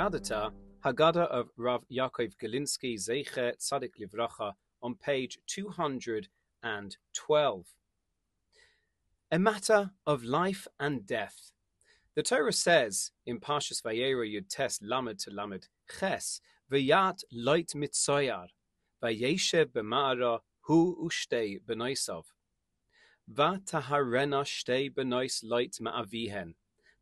Agadata, Haggadah of Rav Yaakov Galinsky, Zecher Tzadik Livracha, on page 212. A matter of life and death. The Torah says in Parshas Vaeira Yud Tes Lamed to Lamed Ches, V'yat loit mitzoyar, v'yeshev b'ma'ara hu ushtei b'noisav. V'taharena shtei b'nois loit ma'avihen.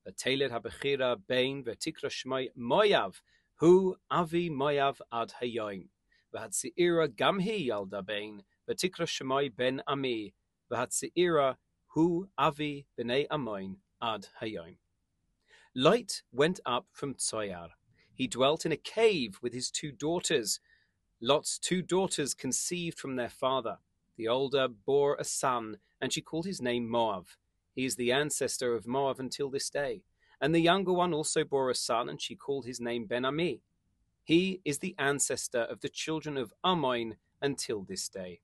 V'teled ha'bechira bein v'tikra shmai Moav, hu avi Moav ad hayoim. V'hatzi'ira gam hi yalda bein, v'tikra shmai ben ami, v'hatzi'ira hu avi b'nei amoin ad hayoim. Lot went up from Tzoyar. He dwelt in a cave with his two daughters. Lot's two daughters conceived from their father. The older bore a son, and she called his name Moav. He is the ancestor of Moav until this day. And the younger one also bore a son, and she called his name Ben-Ami. He is the ancestor of the children of Ammon until this day.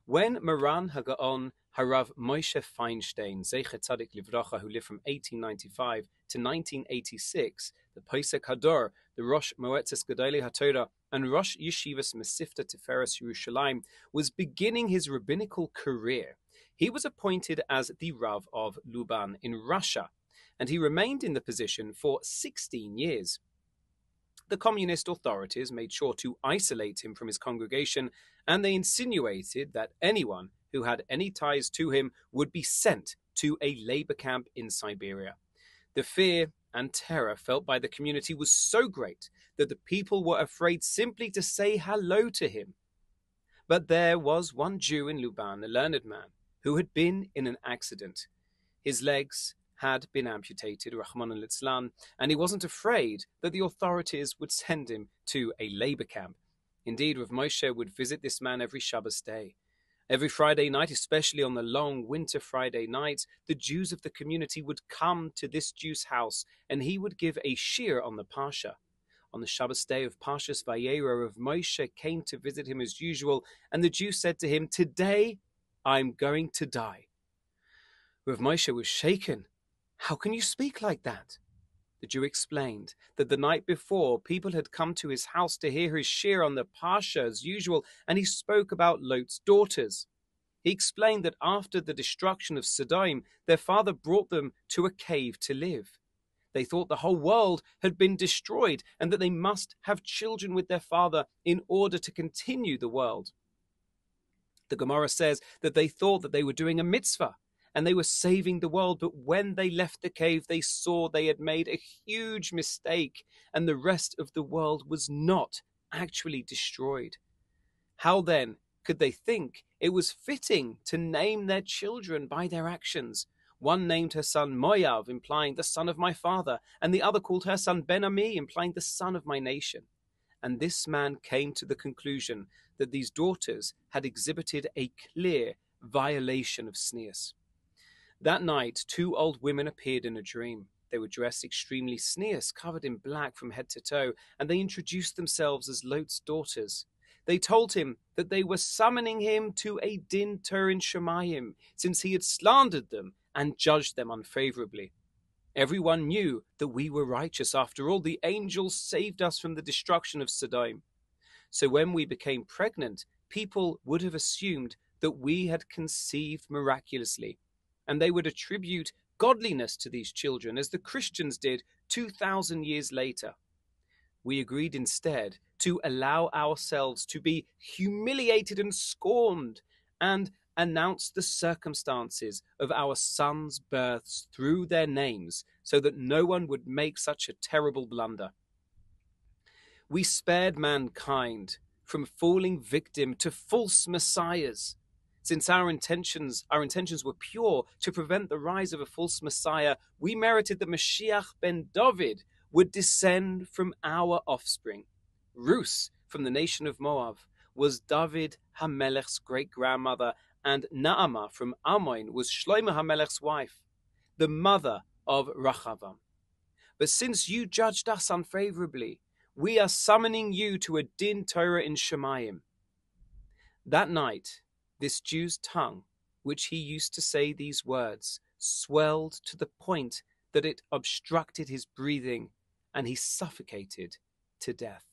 When Moran HaGaon Harav Moshe Feinstein, Zecher Tzadik Livracha, who lived from 1895 to 1986, the Posek Hador, the Rosh Moetzes Gedolei HaTorah, and Rosh Yeshivas Mesivta Tiferes Yerushalayim, was beginning his rabbinical career, he was appointed as the Rav of Luban in Russia, and he remained in the position for 16 years. The communist authorities made sure to isolate him from his congregation, and they insinuated that anyone who had any ties to him would be sent to a labor camp in Siberia. The fear and terror felt by the community was so great that the people were afraid simply to say hello to him. But there was one Jew in Luban, a learned man, who had been in an accident. His legs had been amputated, Rahman al-Litzlan, and he wasn't afraid that the authorities would send him to a labor camp. Indeed, Rav Moshe would visit this man every Shabbos day. Every Friday night, especially on the long winter Friday nights, the Jews of the community would come to this Jew's house, and he would give a shir on the Parsha. On the Shabbos day of Parshas Vaeira, Rav Moshe came to visit him as usual, and the Jew said to him, "Today, I'm going to die." Rav Moshe was shaken. "How can you speak like that?" The Jew explained that the night before, people had come to his house to hear his shir on the Parsha as usual, and he spoke about Lot's daughters. He explained that after the destruction of Sodom, their father brought them to a cave to live. They thought the whole world had been destroyed and that they must have children with their father in order to continue the world. The Gemara says that they thought that they were doing a mitzvah and they were saving the world, but when they left the cave, they saw they had made a huge mistake and the rest of the world was not actually destroyed. How then could they think it was fitting to name their children by their actions? One named her son Moav, implying the son of my father, and the other called her son Ben-Ami, implying the son of my nation. And this man came to the conclusion that these daughters had exhibited a clear violation of Sneas. That night, two old women appeared in a dream. They were dressed extremely Sneas, covered in black from head to toe, and they introduced themselves as Lot's daughters. They told him that they were summoning him to a din Torah in Shemayim, since he had slandered them and judged them unfavorably. Everyone knew that we were righteous. After all, the angels saved us from the destruction of Sodom. So when we became pregnant, people would have assumed that we had conceived miraculously, and they would attribute godliness to these children, as the Christians did 2,000 years later. We agreed instead to allow ourselves to be humiliated and scorned, and announce the circumstances of our sons' births through their names, so that no one would make such a terrible blunder. We spared mankind from falling victim to false messiahs. Since our intentions were pure to prevent the rise of a false messiah, we merited that Mashiach ben David would descend from our offspring. Rus, from the nation of Moab, was David HaMelech's great-grandmother, and Naamah from Ammon was Shlomo HaMelech's wife, the mother of Rachavam. But since you judged us unfavorably, we are summoning you to a din Torah in Shemayim. That night, this Jew's tongue, which he used to say these words, swelled to the point that it obstructed his breathing, and he suffocated to death.